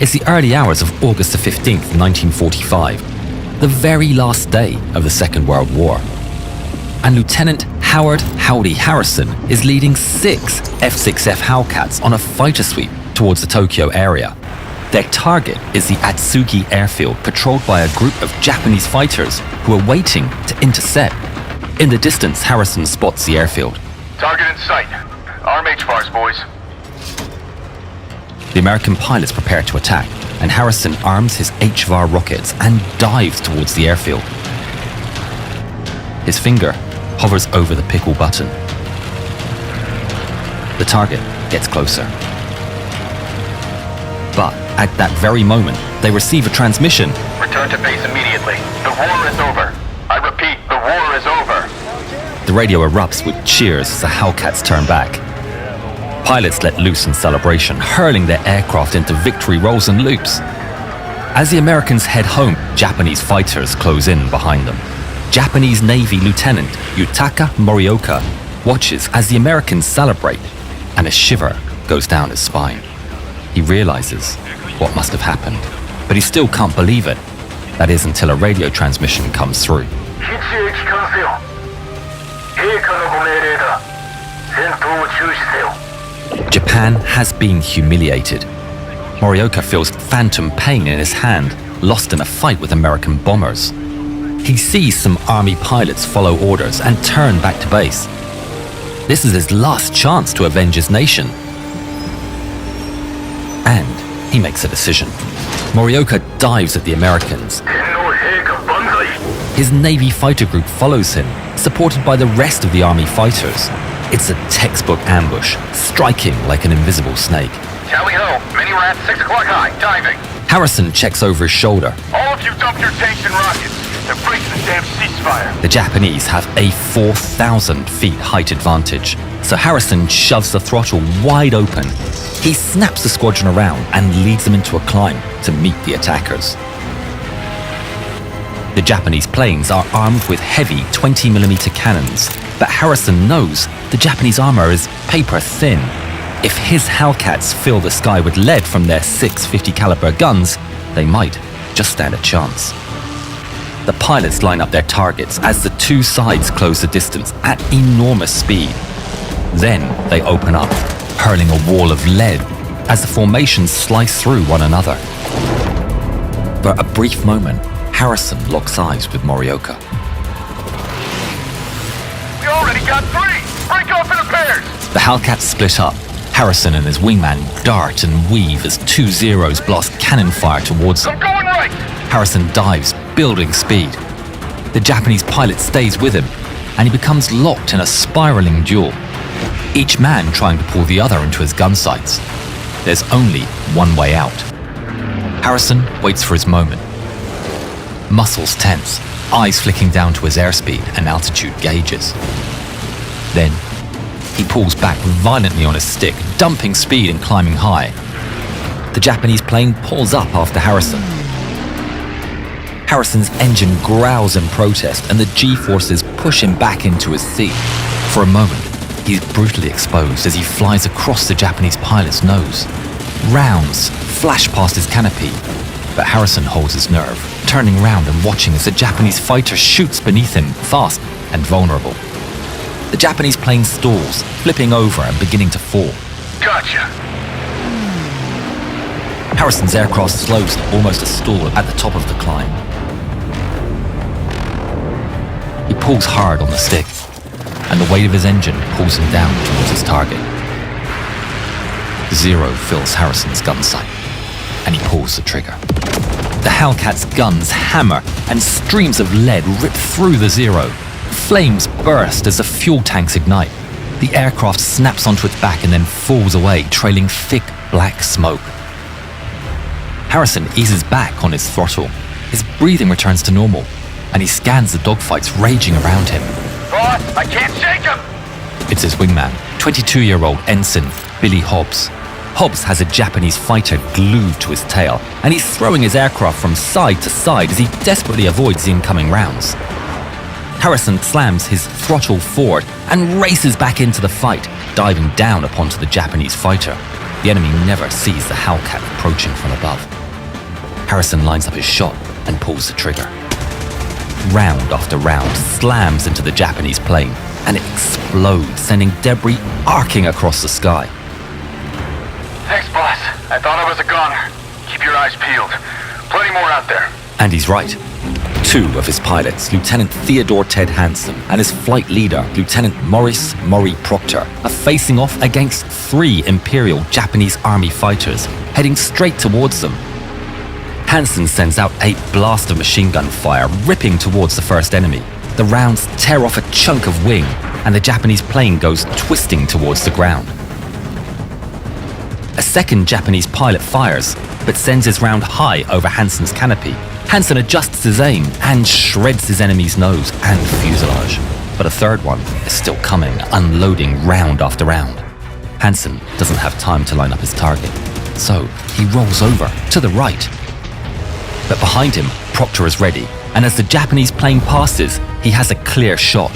It's the early hours of August the 15th, 1945, the very last day of the Second World War. And Lieutenant Howard Howdy Harrison is leading 6 F6F Hellcats on a fighter sweep towards the Tokyo area. Their target is the Atsugi Airfield, patrolled by a group of Japanese fighters who are waiting to intercept. In the distance, Harrison spots the airfield. Target in sight. Arm H-bars, boys. The American pilots prepare to attack, and Harrison arms his HVAR rockets and dives towards the airfield. His finger hovers over the pickle button. The target gets closer. But at that very moment, they receive a transmission. Return to base immediately. The war is over. I repeat, the war is over. The radio erupts with cheers as the Hellcats turn back. Pilots let loose in celebration, hurling their aircraft into victory rolls and loops. As the Americans head home, Japanese fighters close in behind them. Japanese Navy Lieutenant Yutaka Morioka watches as the Americans celebrate, and a shiver goes down his spine. He realizes what must have happened, but he still can't believe it. That is until a radio transmission comes through. Japan has been humiliated. Morioka feels phantom pain in his hand, lost in a fight with American bombers. He sees some army pilots follow orders and turn back to base. This is his last chance to avenge his nation. And he makes a decision. Morioka dives at the Americans. His Navy fighter group follows him, supported by the rest of the Army fighters. It's a textbook ambush, striking like an invisible snake. Tally ho, mini rat 6 o'clock high, diving. Harrison checks over his shoulder. All of you dump your tanks and rockets. They're breaking the damn ceasefire. The Japanese have a 4,000 feet height advantage, so Harrison shoves the throttle wide open. He snaps the squadron around and leads them into a climb to meet the attackers. The Japanese planes are armed with heavy 20mm cannons, but Harrison knows the Japanese armor is paper thin. If his Hellcats fill the sky with lead from their 650 caliber guns, they might just stand a chance. The pilots line up their targets as the two sides close the distance at enormous speed. Then they open up, hurling a wall of lead as the formations slice through one another. For a brief moment, Harrison locks eyes with Morioka. We already got 3! Break off into pairs! The Hellcats split up. Harrison and his wingman dart and weave as 2 Zeros blast cannon fire towards them. I'm going right! Harrison dives, building speed. The Japanese pilot stays with him, and he becomes locked in a spiraling duel, each man trying to pull the other into his gun sights. There's only one way out. Harrison waits for his moment. Muscles tense, eyes flicking down to his airspeed and altitude gauges. Then, he pulls back violently on his stick, dumping speed and climbing high. The Japanese plane pulls up after Harrison. Harrison's engine growls in protest, and the G-forces push him back into his seat. For a moment, he's brutally exposed as he flies across the Japanese pilot's nose. Rounds flash past his canopy, but Harrison holds his nerve, turning round and watching as the Japanese fighter shoots beneath him, fast and vulnerable. The Japanese plane stalls, flipping over and beginning to fall. Gotcha! Harrison's aircraft slows to almost a stall at the top of the climb. He pulls hard on the stick, and the weight of his engine pulls him down towards his target. Zero fills Harrison's gun sight, and he pulls the trigger. The Hellcat's guns hammer, and streams of lead rip through the Zero. Flames burst as the fuel tanks ignite. The aircraft snaps onto its back and then falls away, trailing thick black smoke. Harrison eases back on his throttle. His breathing returns to normal, and he scans the dogfights raging around him. Boss, I can't shake him! It's his wingman, 22-year-old Ensign Billy Hobbs. Hobbs has a Japanese fighter glued to his tail, and he's throwing his aircraft from side to side as he desperately avoids the incoming rounds. Harrison slams his throttle forward and races back into the fight, diving down upon the Japanese fighter. The enemy never sees the Hellcat approaching from above. Harrison lines up his shot and pulls the trigger. Round after round slams into the Japanese plane, and it explodes, sending debris arcing across the sky. Thanks, boss. I thought I was a goner. Keep your eyes peeled. Plenty more out there. And he's right. Two of his pilots, Lieutenant Theodore Ted Hansen and his flight leader, Lieutenant Maurice Murray Proctor, are facing off against 3 Imperial Japanese Army fighters, heading straight towards them. Hansen sends out a blast of machine gun fire, ripping towards the first enemy. The rounds tear off a chunk of wing, and the Japanese plane goes twisting towards the ground. A second Japanese pilot fires, but sends his round high over Hansen's canopy. Hansen adjusts his aim and shreds his enemy's nose and fuselage. But a third one is still coming, unloading round after round. Hansen doesn't have time to line up his target, so he rolls over to the right. But behind him, Proctor is ready, and as the Japanese plane passes, he has a clear shot.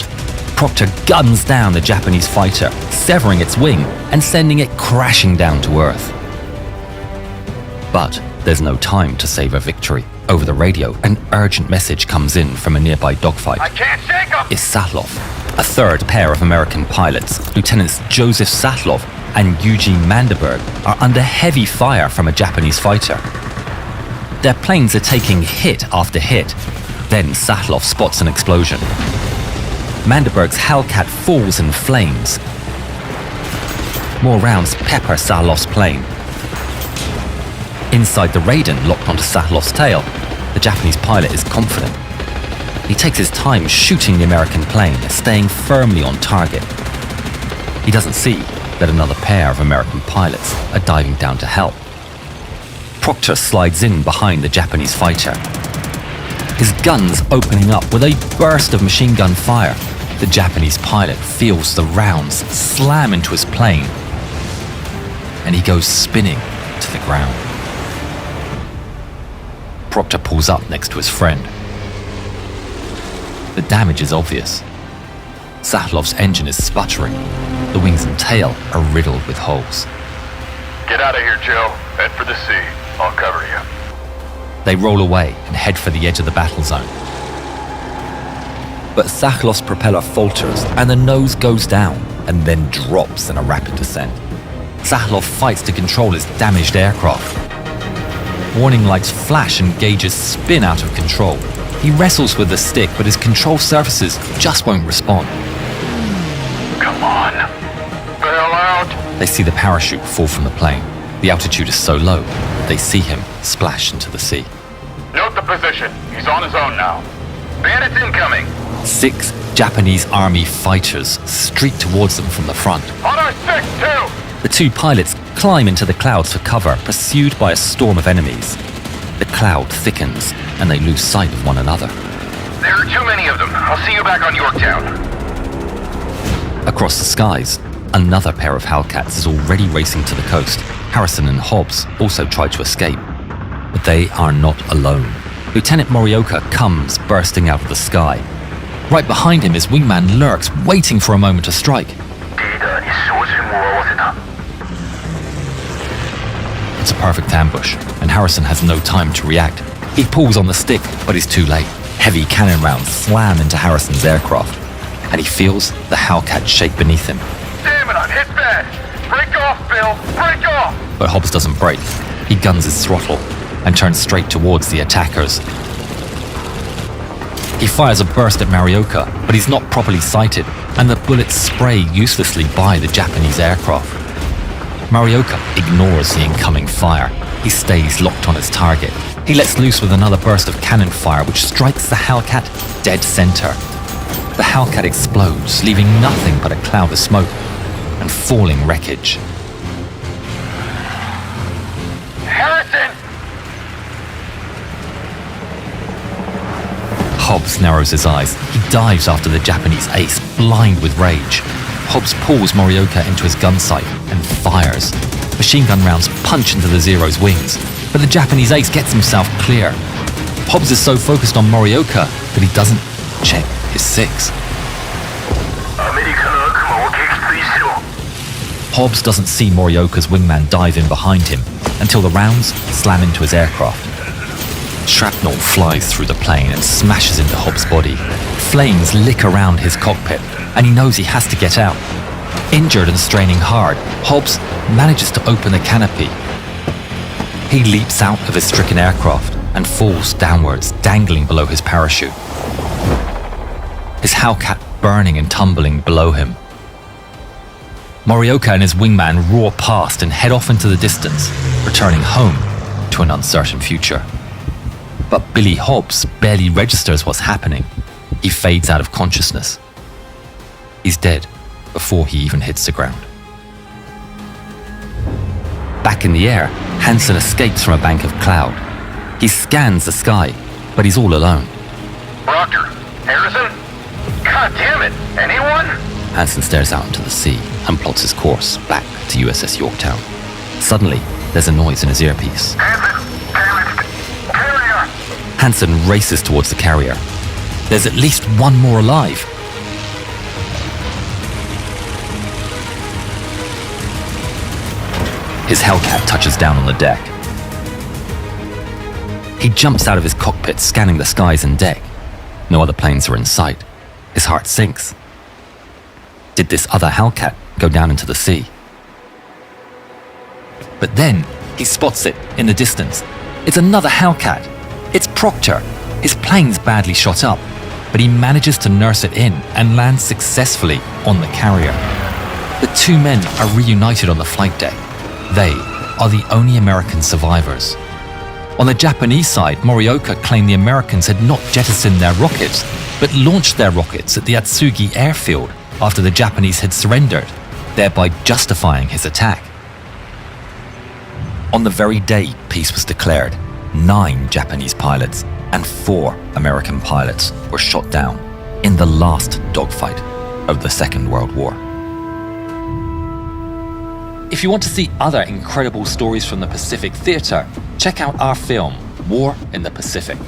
Proctor guns down the Japanese fighter, severing its wing and sending it crashing down to Earth. But there's no time to savor victory. Over the radio, an urgent message comes in from a nearby dogfight. I can't shake him! It's Satlov. A third pair of American pilots, Lieutenants Joseph Satlov and Eugene Manderberg, are under heavy fire from a Japanese fighter. Their planes are taking hit after hit. Then Satlov spots an explosion. Manderberg's Hellcat falls in flames. More rounds pepper Satlov's plane. Inside the Raiden, locked onto Satlov's tail, the Japanese pilot is confident. He takes his time shooting the American plane, staying firmly on target. He doesn't see that another pair of American pilots are diving down to help. Proctor slides in behind the Japanese fighter. His guns opening up with a burst of machine gun fire. The Japanese pilot feels the rounds slam into his plane, and he goes spinning to the ground. Proctor pulls up next to his friend. The damage is obvious. Satlov's engine is sputtering. The wings and tail are riddled with holes. Get out of here, Joe. Head for the sea. I'll cover you. They roll away and head for the edge of the battle zone. But Satlov's propeller falters and the nose goes down and then drops in a rapid descent. Satlov fights to control his damaged aircraft. Warning lights flash and gauges spin out of control. He wrestles with the stick, but his control surfaces just won't respond. Come on. Bail out. They see the parachute fall from the plane. The altitude is so low, they see him splash into the sea. Note the position. He's on his own now. Bandits incoming. 6 Japanese army fighters streak towards them from the front. On our 6-2. The 2 pilots climb into the clouds for cover, pursued by a storm of enemies. The cloud thickens, and they lose sight of one another. There are too many of them. I'll see you back on Yorktown. Across the skies, another pair of Hellcats is already racing to the coast. Harrison and Hobbs also try to escape, but they are not alone. Lieutenant Morioka comes bursting out of the sky. Right behind him, his wingman lurks, waiting for a moment to strike. It's a perfect ambush, and Harrison has no time to react. He pulls on the stick, but he's too late. Heavy cannon rounds slam into Harrison's aircraft, and he feels the Hellcat shake beneath him. Damn it, I'm hit bad. Break off, Bill. Break off. But Hobbs doesn't break. He guns his throttle and turns straight towards the attackers. He fires a burst at Morioka, but he's not properly sighted, and the bullets spray uselessly by the Japanese aircraft. Morioka ignores the incoming fire. He stays locked on his target. He lets loose with another burst of cannon fire, which strikes the Hellcat dead center. The Hellcat explodes, leaving nothing but a cloud of smoke and falling wreckage. Harrison! Hobbs narrows his eyes. He dives after the Japanese ace, blind with rage. Hobbs pulls Morioka into his gun sight and fires. Machine gun rounds punch into the Zero's wings, but the Japanese ace gets himself clear. Hobbs is so focused on Morioka that he doesn't check his 6. Hobbs doesn't see Morioka's wingman dive in behind him until the rounds slam into his aircraft. Shrapnel flies through the plane and smashes into Hobbs' body. Flames lick around his cockpit, and he knows he has to get out. Injured and straining hard, Hobbs manages to open the canopy. He leaps out of his stricken aircraft and falls downwards, dangling below his parachute. His Hellcat burning and tumbling below him. Morioka and his wingman roar past and head off into the distance, returning home to an uncertain future. But Billy Hobbs barely registers what's happening. He fades out of consciousness. He's dead before he even hits the ground. Back in the air, Hansen escapes from a bank of cloud. He scans the sky, but he's all alone. Proctor, Harrison? God damn it, anyone? Hansen stares out into the sea and plots his course back to USS Yorktown. Suddenly, there's a noise in his earpiece. Hansen, damaged. Carrier! Hansen races towards the carrier. There's at least one more alive. His Hellcat touches down on the deck. He jumps out of his cockpit, scanning the skies and deck. No other planes are in sight. His heart sinks. Did this other Hellcat go down into the sea? But then he spots it in the distance. It's another Hellcat. It's Proctor. His plane's badly shot up, but he manages to nurse it in and lands successfully on the carrier. The two men are reunited on the flight deck. They are the only American survivors. On the Japanese side, Morioka claimed the Americans had not jettisoned their rockets, but launched their rockets at the Atsugi Airfield after the Japanese had surrendered, thereby justifying his attack. On the very day peace was declared, 9 Japanese pilots and 4 American pilots were shot down in the last dogfight of the Second World War. If you want to see other incredible stories from the Pacific Theatre, check out our film, War in the Pacific.